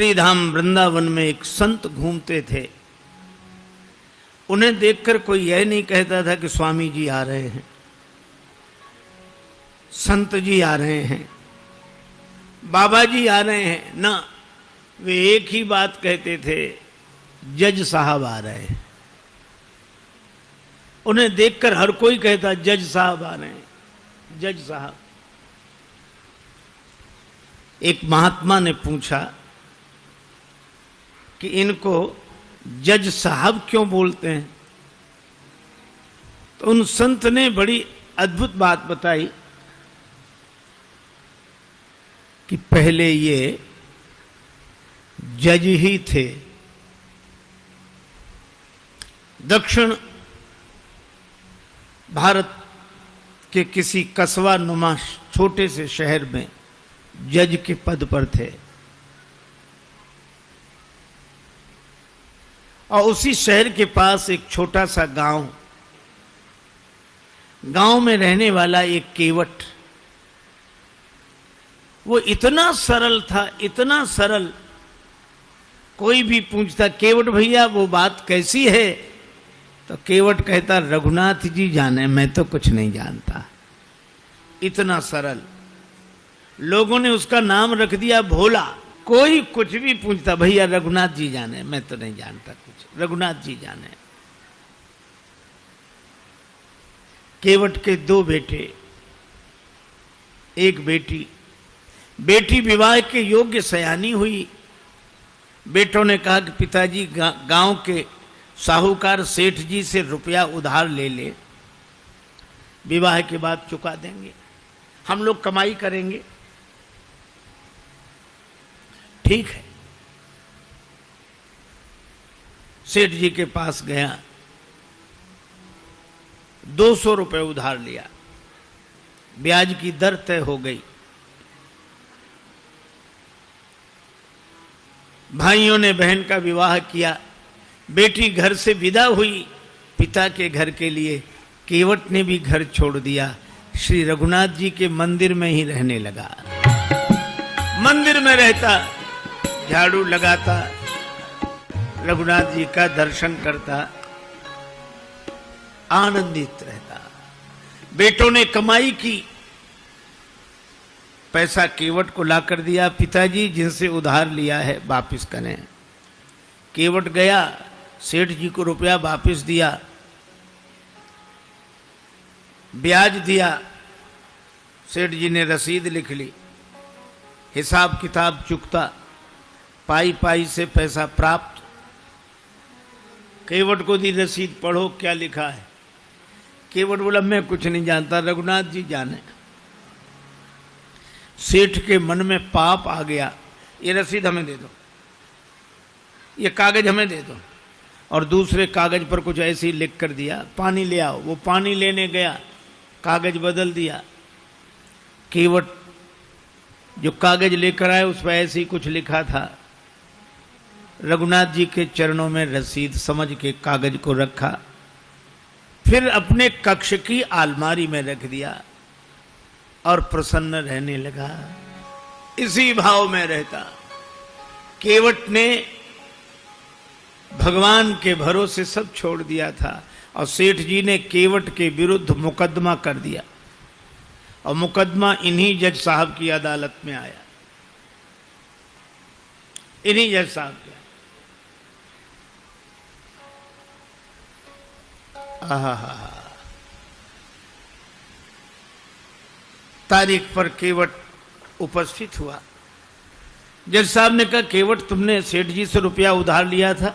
श्रीधाम वृंदावन में एक संत घूमते थे। उन्हें देखकर कोई यह नहीं कहता था कि स्वामी जी आ रहे हैं, संत जी आ रहे हैं, बाबा जी आ रहे हैं। ना, वे एक ही बात कहते थे, जज साहब आ रहे हैं। उन्हें देखकर हर कोई कहता जज साहब आ रहे हैं, जज साहब। एक महात्मा ने पूछा कि इनको जज साहब क्यों बोलते हैं? तो उन संत ने बड़ी अद्भुत बात बताई कि पहले ये जज ही थे। दक्षिण भारत के किसी कस्बा नुमा छोटे से शहर में जज के पद पर थे और उसी शहर के पास एक छोटा सा गांव में रहने वाला एक केवट, वो इतना सरल था, इतना सरल। कोई भी पूछता केवट भैया वो बात कैसी है, तो केवट कहता रघुनाथ जी जाने, मैं तो कुछ नहीं जानता। इतना सरल। लोगों ने उसका नाम रख दिया भोला। कोई कुछ भी पूछता भैया रघुनाथ जी जाने, मैं तो नहीं जानता कुछ, रघुनाथ जी जाने। केवट के दो बेटे, एक बेटी। बेटी विवाह के योग्य सयानी हुई। बेटों ने कहा कि पिताजी गांव के साहूकार सेठ जी से रुपया उधार ले ले, विवाह के बाद चुका देंगे, हम लोग कमाई करेंगे। ठीक है। सेठ जी के पास गया, 200 रुपए उधार लिया, ब्याज की दर तय हो गई। भाइयों ने बहन का विवाह किया, बेटी घर से विदा हुई पिता के घर के लिए। केवट ने भी घर छोड़ दिया, श्री रघुनाथ जी के मंदिर में ही रहने लगा। मंदिर में रहता, झाड़ू लगाता, रघुनाथ जी का दर्शन करता, आनंदित रहता। बेटों ने कमाई की, पैसा केवट को लाकर दिया, पिताजी जिनसे उधार लिया है वापिस करें। केवट गया, सेठ जी को रुपया वापिस दिया, ब्याज दिया। सेठ जी ने रसीद लिख ली, हिसाब किताब चुकता, पाई पाई से पैसा प्राप्त। केवट को दी रसीद, पढ़ो क्या लिखा है। केवट बोला मैं कुछ नहीं जानता, रघुनाथ जी जाने। सेठ के मन में पाप आ गया, ये रसीद हमें दे दो, ये कागज हमें दे दो। और दूसरे कागज पर कुछ ऐसे ही लिख कर दिया, पानी ले आओ। वो पानी लेने गया, कागज बदल दिया। केवट जो कागज लेकर आए उस पर ऐसे ही कुछ लिखा था। रघुनाथ जी के चरणों में रसीद समझ के कागज को रखा, फिर अपने कक्ष की अलमारी में रख दिया और प्रसन्न रहने लगा। इसी भाव में रहता। केवट ने भगवान के भरोसे सब छोड़ दिया था और सेठ जी ने केवट के विरुद्ध मुकदमा कर दिया और मुकदमा इन्हीं जज साहब की अदालत में आया, इन्हीं जज साहब के। तारीख पर केवट उपस्थित हुआ। जज साहब ने कहा केवट तुमने सेठ जी से रुपया उधार लिया था?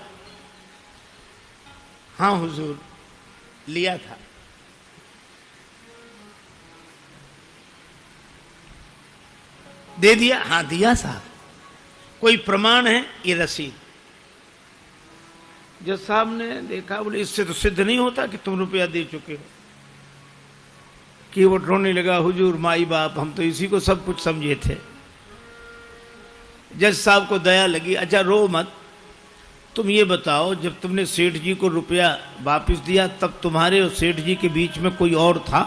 हाँ हुजूर, लिया था। दे दिया? हाँ दिया साहब। कोई प्रमाण है? ये रसीद। जज साहब ने देखा, बोले इससे तो सिद्ध नहीं होता कि तुम रुपया दे चुके हो। केवट रोने लगा, हुजूर माई बाप हम तो इसी को सब कुछ समझे थे। जज साहब को दया लगी, अच्छा रो मत, तुम ये बताओ जब तुमने सेठ जी को रुपया वापस दिया तब तुम्हारे और सेठ जी के बीच में कोई और था?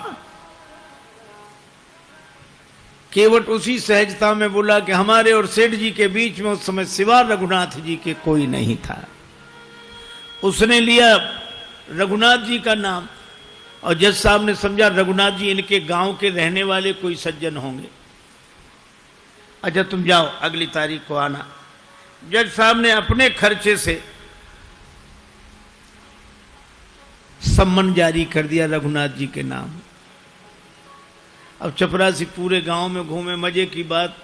केवट उसी सहजता में बोला कि हमारे और सेठ जी के बीच में उस समय सिवा रघुनाथ जी के कोई नहीं था। उसने लिया रघुनाथ जी का नाम और जज साहब ने समझा रघुनाथ जी इनके गांव के रहने वाले कोई सज्जन होंगे। अच्छा तुम जाओ अगली तारीख को आना। जज साहब ने अपने खर्चे से सम्मन जारी कर दिया रघुनाथ जी के नाम। अब चपरासी पूरे गांव में घूमे, मजे की बात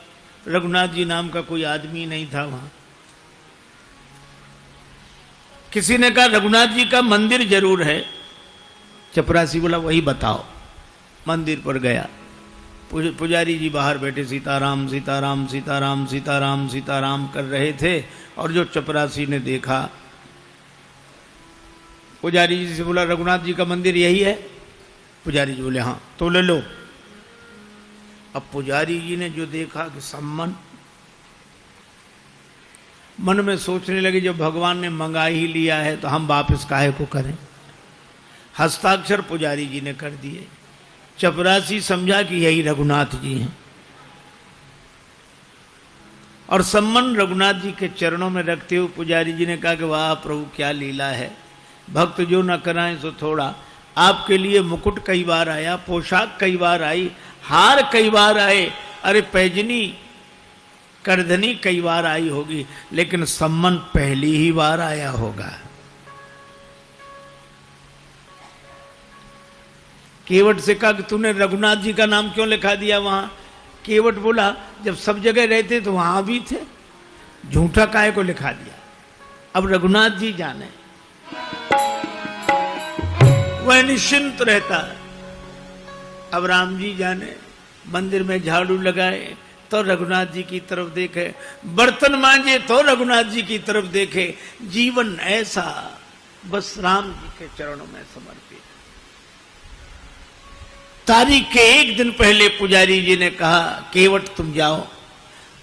रघुनाथ जी नाम का कोई आदमी नहीं था वहां। किसी ने कहा रघुनाथ जी का मंदिर जरूर है। चपरासी बोला वही बताओ। मंदिर पर गया, पुजारी जी बाहर बैठे सीताराम सीताराम सीताराम सीताराम सीताराम कर रहे थे और जो चपरासी ने देखा, पुजारी जी से बोला रघुनाथ जी का मंदिर यही है? पुजारी जी बोले हाँ। तो ले लो। अब पुजारी जी ने जो देखा कि सम्मन, मन में सोचने लगे जब भगवान ने मंगा ही लिया है तो हम वापस काहे को करें। हस्ताक्षर पुजारी जी ने कर दिए। चपरासी समझा कि यही रघुनाथ जी हैं और सम्मन रघुनाथ जी के चरणों में रखते हुए पुजारी जी ने कहा कि वाह प्रभु क्या लीला है, भक्त जो न कराएं सो थोड़ा। आपके लिए मुकुट कई बार आया, पोशाक कई बार आई, हार कई बार आए, अरे पैजनी करधनी कई बार आई होगी, लेकिन सम्मन पहली ही बार आया होगा। केवट से कहा कि तूने रघुनाथ जी का नाम क्यों लिखा दिया वहां? केवट बोला जब सब जगह रहते तो वहां भी थे, झूठा काहे को लिखा दिया। अब रघुनाथ जी जाने, वह निश्चिंत रहता है। अब राम जी जाने, मंदिर में झाड़ू लगाए तो रघुनाथ जी की तरफ देखे, बर्तन मांजे तो रघुनाथ जी की तरफ देखे। जीवन ऐसा बस राम जी के चरणों में समर्पित। तारीख के एक दिन पहले पुजारी जी ने कहा केवट तुम जाओ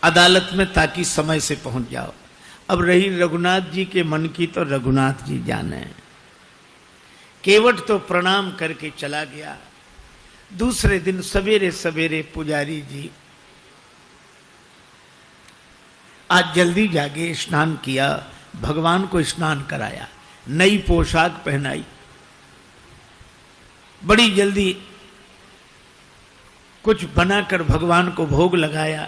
अदालत में ताकि समय से पहुंच जाओ। अब रही रघुनाथ जी के मन की तो रघुनाथ जी जाने। केवट तो प्रणाम करके चला गया। दूसरे दिन सवेरे सवेरे पुजारी जी आज जल्दी जागे, स्नान किया, भगवान को स्नान कराया, नई पोशाक पहनाई, बड़ी जल्दी कुछ बनाकर भगवान को भोग लगाया।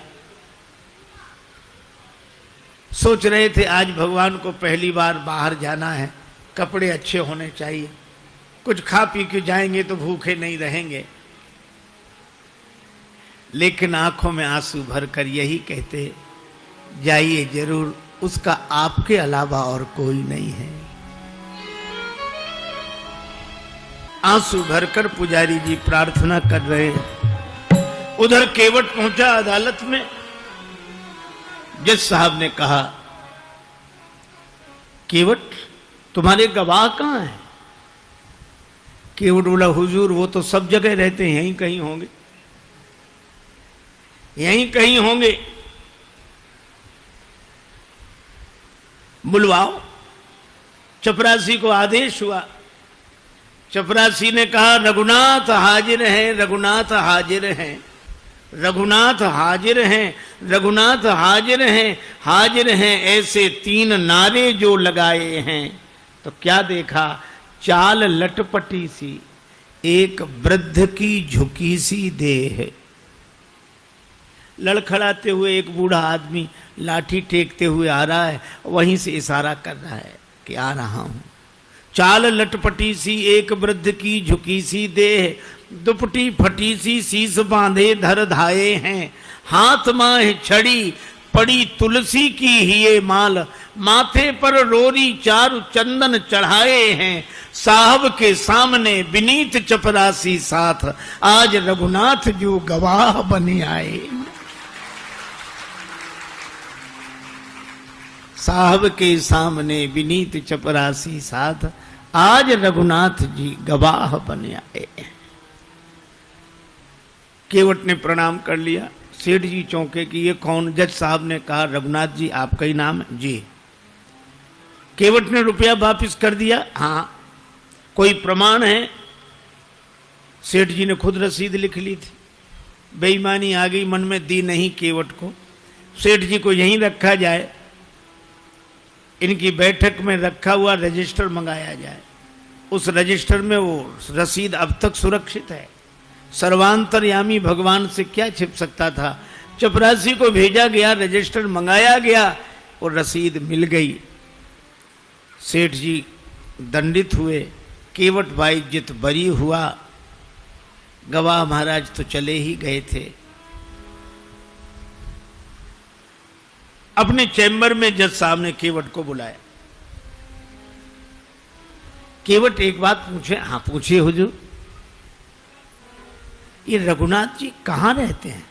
सोच रहे थे आज भगवान को पहली बार बाहर जाना है, कपड़े अच्छे होने चाहिए, कुछ खा पी के जाएंगे तो भूखे नहीं रहेंगे। लेकिन आंखों में आंसू भरकर यही कहते जाइए जरूर, उसका आपके अलावा और कोई नहीं है। आंसू भरकर पुजारी जी प्रार्थना कर रहे हैं। उधर केवट पहुंचा अदालत में। जज साहब ने कहा केवट तुम्हारे गवाह कहां हैं? केवट बोला हुजूर वो तो सब जगह रहते हैं, यहीं कहीं होंगे, यहीं कहीं होंगे, बुलवाओ। चपरासी को आदेश हुआ। चपरासी ने कहा रघुनाथ हाजिर हैं, रघुनाथ हाजिर हैं, रघुनाथ हाजिर हैं, रघुनाथ हाजिर हैं, हाजिर हैं। ऐसे 3 नारे जो लगाए हैं तो क्या देखा? चाल लटपटी सी, एक वृद्ध की झुकी सी देह। लड़खड़ाते हुए एक बूढ़ा आदमी लाठी टेकते हुए आ रहा है, वहीं से इशारा कर रहा है कि आ रहा हूं। चाल लटपटी सी, एक वृद्ध की झुकी सी देह, दुपटी फटी सी, शीस बांधे धर धाये हैं, हाथ माह छड़ी पड़ी तुलसी की ही माल, माथे पर रोरी चारु चंदन चढ़ाए हैं, साहब के सामने विनीत चपरासी साथ, आज रघुनाथ जो गवाह बने आए। साहब के सामने विनीत चपरासी साथ, आज रघुनाथ जी गवाह बने आए। केवट ने प्रणाम कर लिया। सेठ जी चौंके कि ये कौन? जज साहब ने कहा रघुनाथ जी आपका ही नाम है? जी। केवट ने रुपया वापस कर दिया। हाँ। कोई प्रमाण है? सेठ जी ने खुद रसीद लिख ली थी। बेईमानी आ गई मन में, दी नहीं केवट को। सेठ जी को यहीं रखा जाए, इनकी बैठक में रखा हुआ रजिस्टर मंगाया जाए। उस रजिस्टर में वो रसीद अब तक सुरक्षित है। सर्वांतरयामी भगवान से क्या छिप सकता था। चपरासी को भेजा गया, रजिस्टर मंगाया गया और रसीद मिल गई। सेठ जी दंडित हुए, केवट भाई जित बरी हुआ। गवाह महाराज तो चले ही गए थे। अपने चैम्बर में जज साहब ने केवट को बुलाया। केवट एक बात पूछे। हाँ पूछिए हुजूर। ये रघुनाथ जी कहाँ रहते हैं?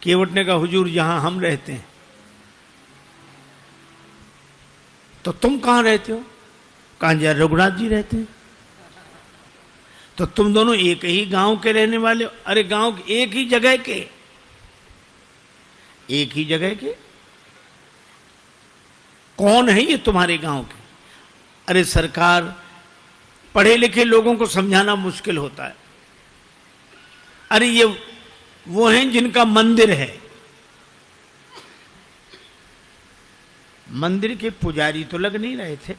केवट ने कहा हुजूर यहां हम रहते हैं। तो तुम कहां रहते हो? कहां जा रघुनाथ जी रहते हैं। तो तुम दोनों एक ही गांव के रहने वाले हो? अरे गांव एक ही जगह के, एक ही जगह के। कौन है ये तुम्हारे गांव के? अरे सरकार, पढ़े लिखे लोगों को समझाना मुश्किल होता है। अरे ये वो हैं जिनका मंदिर है। मंदिर के पुजारी तो लग नहीं रहे थे,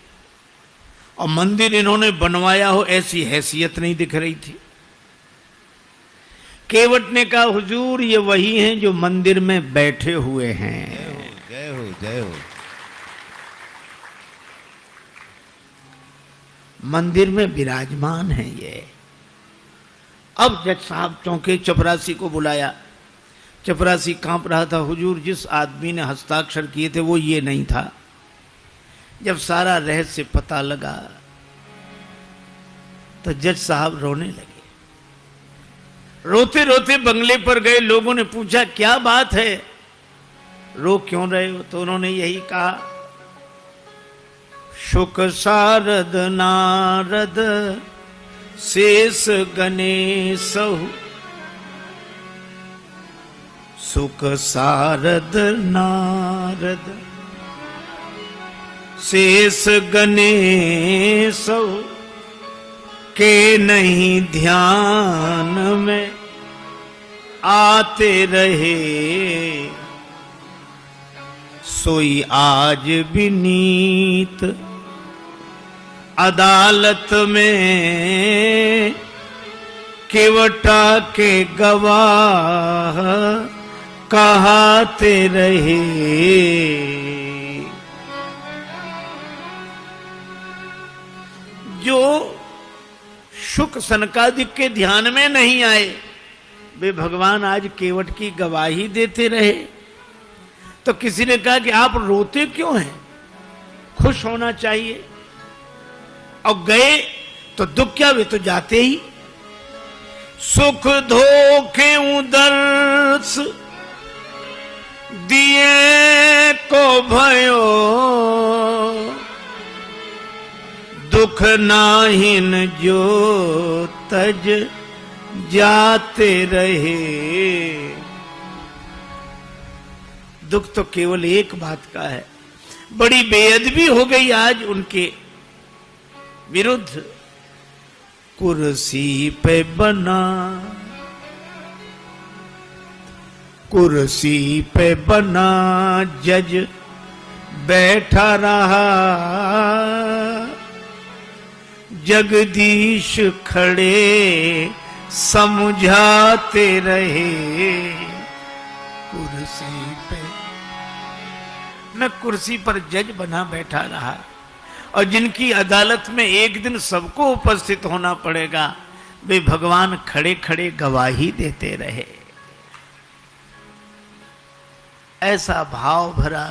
और मंदिर इन्होंने बनवाया हो ऐसी हैसियत नहीं दिख रही थी। केवट ने कहा हुजूर ये वही हैं जो मंदिर में बैठे हुए हैं। जय हो जय हो। मंदिर में विराजमान है ये। अब जज साहब चौंके, चपरासी को बुलाया। चपरासी कांप रहा था। हुजूर जिस आदमी ने हस्ताक्षर किए थे वो ये नहीं था। जब सारा रहस्य पता लगा तो जज साहब रोने लगे। रोते रोते बंगले पर गए। लोगों ने पूछा क्या बात है, रो क्यों रहे हो? तो उन्होंने यही कहा, शुक सारद नारद शेष गणेशहु, सुख सारद नारद शेष गणेशहु, के नहीं ध्यान में आते रहे, सोई आज विनीत अदालत में, केवटा के गवाह कहाते रहे। जो शुक सनकादिक के ध्यान में नहीं आए वे भगवान आज केवट की गवाही देते रहे। तो किसी ने कहा कि आप रोते क्यों हैं, खुश होना चाहिए। और गए तो दुख क्या, वे तो जाते ही। सुख धोखे उदर्श दिए को भयो, दुख नाहिन जो तज जाते रहे। दुख तो केवल एक बात का है, बड़ी बेअदबी हो गई आज उनके विरुद्ध। कुर्सी पे बना, कुर्सी पे बना जज बैठा रहा, जगदीश खड़े समझाते रहे। कुर्सी पे मैं कुर्सी पर जज बना बैठा रहा, और जिनकी अदालत में एक दिन सबको उपस्थित होना पड़ेगा वे भगवान खड़े खड़े गवाही देते रहे। ऐसा भाव भरा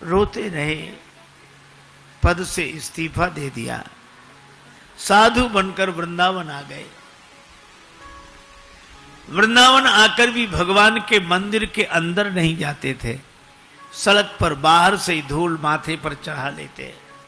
रोते रहे। पद से इस्तीफा दे दिया, साधु बनकर वृंदावन आ गए। वृंदावन आकर भी भगवान के मंदिर के अंदर नहीं जाते थे, सड़क पर बाहर से ही धूल माथे पर चढ़ा लेते।